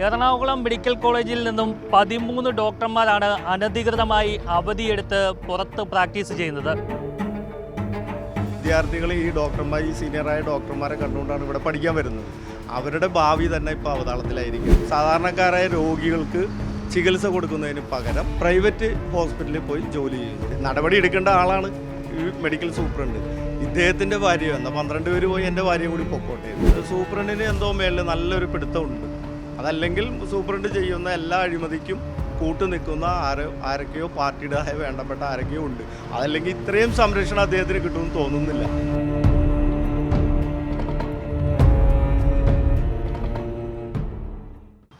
Ernakulam medical കോളേജിൽ നിന്നും 13 ഡോക്ടർമാരാണ് അനധികൃതമായി അവധിയെടുത്ത് പുറത്ത് പ്രാക്ടീസ് ചെയ്യുന്നത്. വിദ്യാർത്ഥികൾ ഈ ഡോക്ടർമാർ, ഈ സീനിയറായ ഡോക്ടർമാരെ കണ്ടുകൊണ്ടാണ് ഇവിടെ പഠിക്കാൻ വരുന്നത്. അവരുടെ ഭാവി തന്നെ ഇപ്പോൾ അവതാളത്തിലായിരിക്കും. സാധാരണക്കാരായ രോഗികൾക്ക് ചികിത്സ കൊടുക്കുന്നതിന് പകരം പ്രൈവറ്റ് ഹോസ്പിറ്റലിൽ പോയി ജോലി ചെയ്യുന്നു. നടപടി എടുക്കേണ്ട ആളാണ് ഈ മെഡിക്കൽ സൂപ്രണ്ട്. ഇദ്ദേഹത്തിൻ്റെ ഭാര്യ വന്ന 12 പേര് പോയി എൻ്റെ ഭാര്യയും കൂടി പൊക്കോട്ടെ. സൂപ്രണ്ടിന് എന്തോ മേളിൽ നല്ലൊരു പിടുത്തമുണ്ട്. അതല്ലെങ്കിൽ സൂപ്രണ്ട് ചെയ്യുന്ന എല്ലാ അഴിമതിക്കും കൂട്ടു നിൽക്കുന്ന ആരൊക്കെയോ പാർട്ടിയുടെ വേണ്ടപ്പെട്ട ആരൊക്കെയോ ഉണ്ട്. അതല്ലെങ്കിൽ ഇത്രയും സംരക്ഷണം അദ്ദേഹത്തിന് കിട്ടുമെന്ന് തോന്നുന്നില്ല.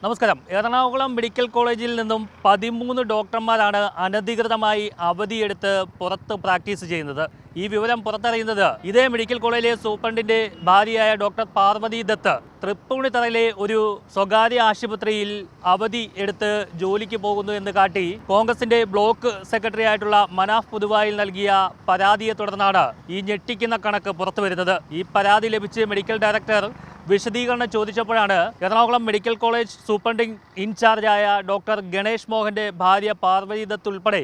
നമസ്കാരം. എറണാകുളം മെഡിക്കൽ കോളേജിൽ നിന്നും 13 ഡോക്ടർമാരാണ് അനധികൃതമായി അവധിയെടുത്ത് പുറത്ത് പ്രാക്ടീസ് ചെയ്യുന്നത്. ഈ വിവരം പുറത്തറിയുന്നത് ഇതേ മെഡിക്കൽ കോളേജിലെ സൂപ്രണ്ടിന്റെ ഭാര്യയായ ഡോക്ടർ പാർവതി ദത്ത് തൃപ്പൂണിത്തറയിലെ ഒരു സ്വകാര്യ ആശുപത്രിയിൽ അവധി എടുത്ത് ജോലിക്ക് പോകുന്നു എന്ന് കാട്ടി കോൺഗ്രസിന്റെ ബ്ലോക്ക് സെക്രട്ടറി ആയിട്ടുള്ള മനാഫ് പുതുവായിൽ നൽകിയ പരാതിയെ തുടർന്നാണ് ഈ ഞെട്ടിക്കുന്ന കണക്ക് പുറത്തു വരുന്നത്. ഈ പരാതി ലഭിച്ച് മെഡിക്കൽ ഡയറക്ടർ വിശദീകരണം ചോദിച്ചപ്പോഴാണ് എറണാകുളം മെഡിക്കൽ കോളേജ് സൂപ്രണ്ടിംഗ് ഇൻചാർജായ ഡോക്ടർ ഗണേഷ് മോഹന്റെ ഭാര്യ പാർവതി ദത്ത് ഉൾപ്പെടെ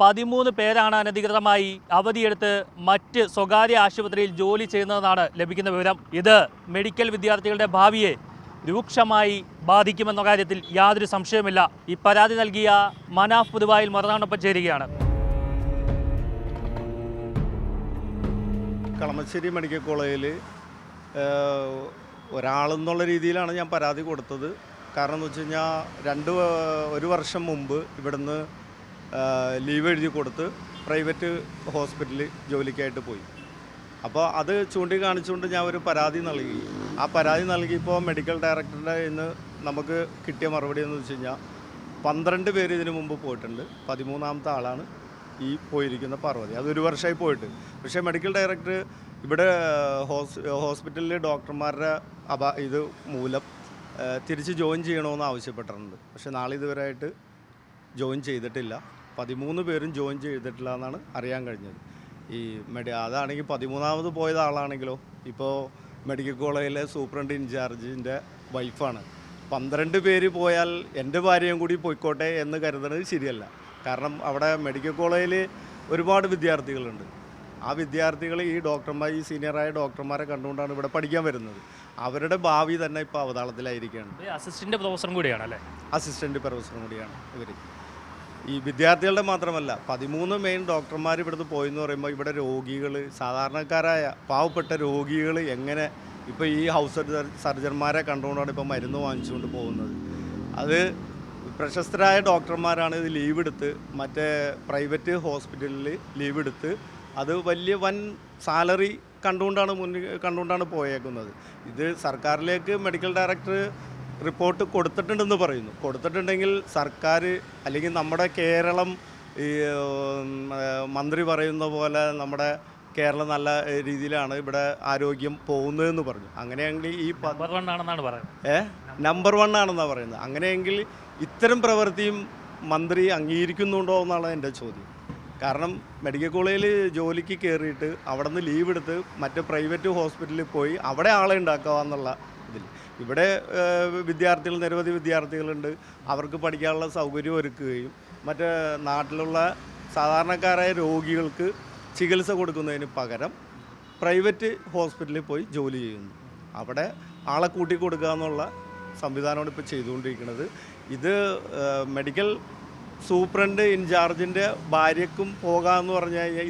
13 പേരാണ് അനധികൃതമായി അവധിയെടുത്ത് മറ്റ് സ്വകാര്യ ആശുപത്രിയിൽ ജോലി ചെയ്യുന്നതെന്നാണ് ലഭിക്കുന്ന വിവരം. ഇത് മെഡിക്കൽ വിദ്യാർത്ഥികളുടെ ഭാവിയെ രൂക്ഷമായി ബാധിക്കുമെന്ന കാര്യത്തിൽ യാതൊരു സംശയവുമില്ല. ഈ പരാതി നൽകിയ മനാഫ് പുതുവായിൽ മറുനാടൊപ്പം ചേരുകയാണ്. കളമശ്ശേരി മെഡിക്കൽ കോളേജിൽ ഒരാളെന്നുള്ള രീതിയിലാണ് ഞാൻ പരാതി കൊടുത്തത്. കാരണം എന്ന് വെച്ച് കഴിഞ്ഞാൽ ഒരു വർഷം മുമ്പ് ഇവിടുന്ന് ലീവ് എഴുതി കൊടുത്ത് പ്രൈവറ്റ് ഹോസ്പിറ്റലിൽ ജോലിക്കായിട്ട് പോയി. അപ്പോൾ അത് ചൂണ്ടിക്കാണിച്ചുകൊണ്ട് ഞാൻ ഒരു പരാതി നൽകി. ആ പരാതി നൽകിയപ്പോൾ മെഡിക്കൽ ഡയറക്ടറുടെ ഇന്ന് നമുക്ക് കിട്ടിയ മറുപടി എന്ന് വെച്ച് കഴിഞ്ഞാൽ 12 പേര് ഇതിനു മുമ്പ് പോയിട്ടുണ്ട്. 13ാമത്തെ ആളാണ് ഈ പോയിരിക്കുന്ന പാർവതി. അതൊരു വർഷമായി പോയിട്ട്. പക്ഷേ മെഡിക്കൽ ഡയറക്ടർ ഇവിടെ ഹോസ്പിറ്റലിൽ ഡോക്ടർമാരുടെ ഇത് മൂലം തിരിച്ച് ജോയിൻ ചെയ്യണമെന്ന് ആവശ്യപ്പെട്ടിട്ടുണ്ട്. പക്ഷേ നാളെ ഇതുവരെയായിട്ട് ജോയിൻ ചെയ്തിട്ടില്ല. 13 പേരും ജോയിൻ ചെയ്തിട്ടില്ല എന്നാണ് അറിയാൻ കഴിഞ്ഞത്. അതാണെങ്കിൽ 13ാമത് പോയത് ആളാണെങ്കിലോ ഇപ്പോൾ മെഡിക്കൽ കോളേജിലെ സൂപ്രണ്ട് ഇൻചാർജിൻ്റെ വൈഫാണ്. 12 പേര് പോയാൽ എൻ്റെ ഭാര്യയും കൂടി പോയിക്കോട്ടെ എന്ന് കരുതുന്നത് ശരിയല്ല. കാരണം അവിടെ മെഡിക്കൽ കോളേജിൽ ഒരുപാട് വിദ്യാർത്ഥികളുണ്ട്. ആ വിദ്യാർത്ഥികൾ ഈ ഡോക്ടർമാർ, ഈ സീനിയറായ ഡോക്ടർമാരെ കണ്ടുകൊണ്ടാണ് ഇവിടെ പഠിക്കാൻ വരുന്നത്. അവരുടെ ഭാവി തന്നെ ഇപ്പോൾ അവതാളത്തിലായിരിക്കുകയാണ്. അസിസ്റ്റന്റ് പ്രൊഫസറും കൂടിയാണ് അല്ലേ? അസിസ്റ്റന്റ് പ്രൊഫസറും കൂടിയാണ് ഇവർ. ഈ വിദ്യാർത്ഥികളുടെ മാത്രമല്ല, 13 മെയിൻ ഡോക്ടർമാർ ഇവിടുന്ന് പോയെന്ന് പറയുമ്പോൾ ഇവിടെ രോഗികൾ, സാധാരണക്കാരായ പാവപ്പെട്ട രോഗികൾ എങ്ങനെ ഇപ്പോൾ ഈ ഹൗസ് സർജന്മാരെ കണ്ടുകൊണ്ടാണ് ഇപ്പോൾ മരുന്ന് വാങ്ങിച്ചുകൊണ്ട് പോകുന്നത്. അത് പ്രശസ്തരായ ഡോക്ടർമാരാണ് ഇത് ലീവ് എടുത്ത് മറ്റേ പ്രൈവറ്റ് ഹോസ്പിറ്റലിൽ ലീവ് എടുത്ത് അത് വലിയ വൻ സാലറി കണ്ടുകൊണ്ടാണ് പോയേക്കുന്നത്. ഇത് സർക്കാരിലേക്ക് മെഡിക്കൽ ഡയറക്ടർ റിപ്പോർട്ട് കൊടുത്തിട്ടുണ്ടെന്ന് പറയുന്നു. കൊടുത്തിട്ടുണ്ടെങ്കിൽ സർക്കാർ അല്ലെങ്കിൽ നമ്മുടെ കേരളം ഈ മന്ത്രി പറയുന്ന പോലെ നമ്മുടെ കേരളം നല്ല രീതിയിലാണ് ഇവിടെ ആരോഗ്യം പോകുന്നതെന്ന് പറഞ്ഞു. അങ്ങനെയെങ്കിൽ ഈ നമ്പർ 1 ആണെന്നാണ് പറയുന്നത്. അങ്ങനെയെങ്കിൽ ഇത്തരം പ്രവൃത്തിയും മന്ത്രി അംഗീകരിക്കുന്നുണ്ടോ എന്നാണ് എൻ്റെ ചോദ്യം. കാരണം മെഡിക്കൽ കോളേജിൽ ജോലിക്ക് കയറിയിട്ട് അവിടെ നിന്ന് ലീവ് എടുത്ത് മറ്റ് പ്രൈവറ്റ് ഹോസ്പിറ്റലിൽ പോയി അവിടെ ആളെ ഉണ്ടാക്കുക എന്നുള്ള ഇതിൽ ഇവിടെ നിരവധി വിദ്യാർത്ഥികളുണ്ട്. അവർക്ക് പഠിക്കാനുള്ള സൗകര്യം ഒരുക്കുകയും മറ്റ് നാട്ടിലുള്ള സാധാരണക്കാരായ രോഗികൾക്ക് ചികിത്സ കൊടുക്കുന്നതിന് പകരം പ്രൈവറ്റ് ഹോസ്പിറ്റലിൽ പോയി ജോലി ചെയ്യുന്നു. അവിടെ ആളെ കൂട്ടി കൊടുക്കുക എന്നുള്ള സംവിധാനമാണ് ഇപ്പോൾ ചെയ്തുകൊണ്ടിരിക്കുന്നത്. ഇത് മെഡിക്കൽ സൂപ്രണ്ട് ഇൻചാർജിൻ്റെ ഭാര്യയ്ക്കും പോകാമെന്ന് പറഞ്ഞു കഴിഞ്ഞാൽ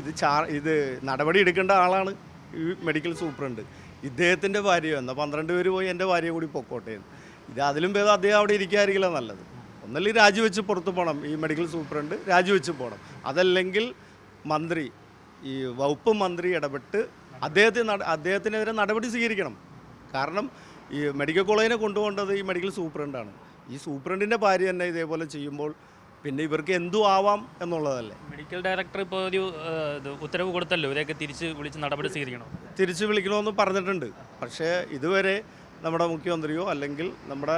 ഇത് നടപടി എടുക്കേണ്ട ആളാണ് ഈ മെഡിക്കൽ സൂപ്രണ്ട്. ഇദ്ദേഹത്തിൻ്റെ ഭാര്യ വന്ന 12 പേര് പോയി എൻ്റെ ഭാര്യയെ കൂടി പൊക്കോട്ടെ. ഇത് അതിലും ഭേദം അദ്ദേഹം അവിടെ ഇരിക്കാതിരിക്കില്ല നല്ലത്. ഒന്നല്ലെങ്കിൽ രാജിവെച്ച് പുറത്ത് പോകണം, ഈ മെഡിക്കൽ സൂപ്രണ്ട് രാജിവെച്ച് പോകണം. അതല്ലെങ്കിൽ മന്ത്രി, ഈ വകുപ്പ് മന്ത്രി ഇടപെട്ട് അദ്ദേഹത്തിനെതിരെ നടപടി സ്വീകരിക്കണം. കാരണം ഈ മെഡിക്കൽ കോളേജിനെ കൊണ്ടുപോകേണ്ടത് ഈ മെഡിക്കൽ സൂപ്രണ്ടാണ്. ഈ സൂപ്രണ്ടിൻ്റെ ഭാര്യ തന്നെ ഇതേപോലെ ചെയ്യുമ്പോൾ പിന്നെ ഇവർക്ക് എന്തു ആവാം എന്നുള്ളതല്ലേ. മെഡിക്കൽ ഡയറക്ടർ ഇപ്പോൾ ഒരു ഉത്തരവ് കൊടുത്തല്ലോ, ഇവരെയൊക്കെ തിരിച്ച് വിളിച്ച് നടപടി സ്വീകരിക്കണം, തിരിച്ച് വിളിക്കണമെന്ന് പറഞ്ഞിട്ടുണ്ട്. പക്ഷേ ഇതുവരെ നമ്മുടെ മുഖ്യമന്ത്രിയോ അല്ലെങ്കിൽ നമ്മുടെ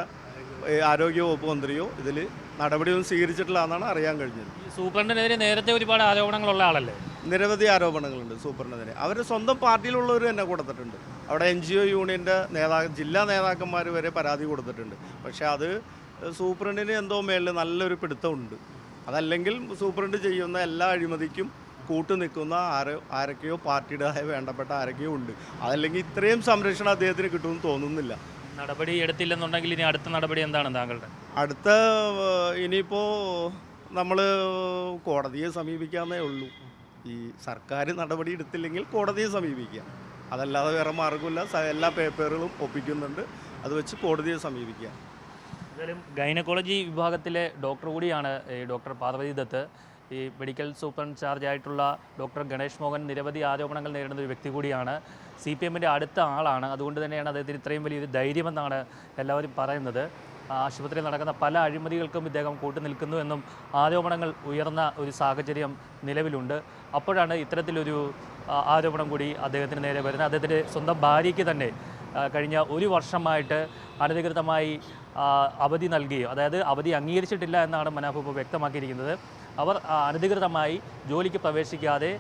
ആരോഗ്യവകുപ്പ് മന്ത്രിയോ ഇതിൽ നടപടിയൊന്നും സ്വീകരിച്ചിട്ടില്ല എന്നാണ് അറിയാൻ കഴിഞ്ഞത്. സൂപ്രണ്ടിനെതിരെ നേരത്തെ ഒരുപാട് ആരോപണങ്ങളുള്ള ആളല്ലേ? നിരവധി ആരോപണങ്ങളുണ്ട് സൂപ്രണ്ടിനെതിരെ. അവർ സ്വന്തം പാർട്ടിയിലുള്ളവർ തന്നെ കൊടുത്തിട്ടുണ്ട്. അവിടെ NGO യൂണിയൻ്റെ ജില്ലാ നേതാക്കന്മാർ വരെ പരാതി കൊടുത്തിട്ടുണ്ട്. പക്ഷേ അത് സൂപ്രണ്ടിന് എന്തോ മേളിൽ നല്ലൊരു പിടുത്തമുണ്ട്. അതല്ലെങ്കിൽ സൂപ്രണ്ട് ചെയ്യുന്ന എല്ലാ അഴിമതിക്കും കൂട്ടു നിൽക്കുന്ന ആരൊക്കെയോ പാർട്ടിയുടേതായ വേണ്ടപ്പെട്ട ആരൊക്കെയോ ഉണ്ട്. അതല്ലെങ്കിൽ ഇത്രയും സംരക്ഷണം അദ്ദേഹത്തിന് കിട്ടുമെന്ന് തോന്നുന്നില്ല. നടപടി എടുത്തില്ലെന്നുണ്ടെങ്കിൽ ഇനി അടുത്ത നടപടി എന്താണ് താങ്കളുടെ? അടുത്ത ഇനിയിപ്പോൾ നമ്മൾ കോടതിയെ സമീപിക്കാമെന്നേ ഉള്ളൂ. ഈ സർക്കാർ നടപടി എടുത്തില്ലെങ്കിൽ കോടതിയെ സമീപിക്കുക, അതല്ലാതെ വേറെ മാർഗമില്ല. എല്ലാ പേപ്പറുകളും ഒപ്പിക്കുന്നുണ്ട്, അത് വെച്ച് കോടതിയെ സമീപിക്കുക. എന്തായാലും ഗൈനക്കോളജി വിഭാഗത്തിലെ ഡോക്ടർ കൂടിയാണ് ഈ ഡോക്ടർ പാർവതി ദത്ത്. ഈ മെഡിക്കൽ സൂപ്രണ്ട് ചാർജ് ആയിട്ടുള്ള ഡോക്ടർ ഗണേഷ് മോഹൻ നിരവധി ആരോപണങ്ങൾ നേരിടുന്ന ഒരു വ്യക്തി കൂടിയാണ്. CPM-ൻ്റെ അടുത്ത ആളാണ്. അതുകൊണ്ട് തന്നെയാണ് അദ്ദേഹത്തിന് ഇത്രയും വലിയൊരു ധൈര്യമെന്നാണ് എല്ലാവരും പറയുന്നത്. ആശുപത്രിയിൽ നടക്കുന്ന പല അഴിമതികൾക്കും ഇദ്ദേഹം കൂട്ടുനിൽക്കുന്നു എന്നും ആരോപണങ്ങൾ ഉയർന്ന ഒരു സാഹചര്യം നിലവിലുണ്ട്. അപ്പോഴാണ് ഇത്തരത്തിലൊരു ആരോപണം കൂടി അദ്ദേഹത്തിന് നേരെ വരുന്നത്. അദ്ദേഹത്തിൻ്റെ സ്വന്തം ഭാര്യയ്ക്ക് തന്നെ കഴിഞ്ഞ ഒരു വർഷമായിട്ട് അനധികൃതമായി അവധി നൽകുകയും, അതായത് അവധി അംഗീകരിച്ചിട്ടില്ല എന്നാണ് മനാഫ് ഇപ്പോൾ വ്യക്തമാക്കിയിരിക്കുന്നത്. അവർ അനധികൃതമായി ജോലിക്ക് പ്രവേശിക്കാതെ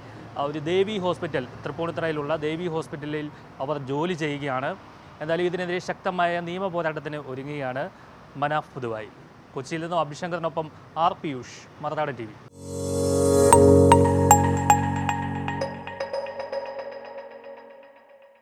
ഒരു ദേവി ഹോസ്പിറ്റൽ, തൃപ്പൂണിത്തുറയിലുള്ള ദേവി ഹോസ്പിറ്റലിൽ അവർ ജോലി ചെയ്യുകയാണ്. എന്തായാലും ഇതിനെതിരെ ശക്തമായ നിയമ പോരാട്ടത്തിന് ഒരുങ്ങുകയാണ് മനാഫ് പുതുവായി. കൊച്ചിയിൽ നിന്നും അഭിശങ്കറിനൊപ്പം ആർ പിയൂഷ്, മറുനാടൻ TV.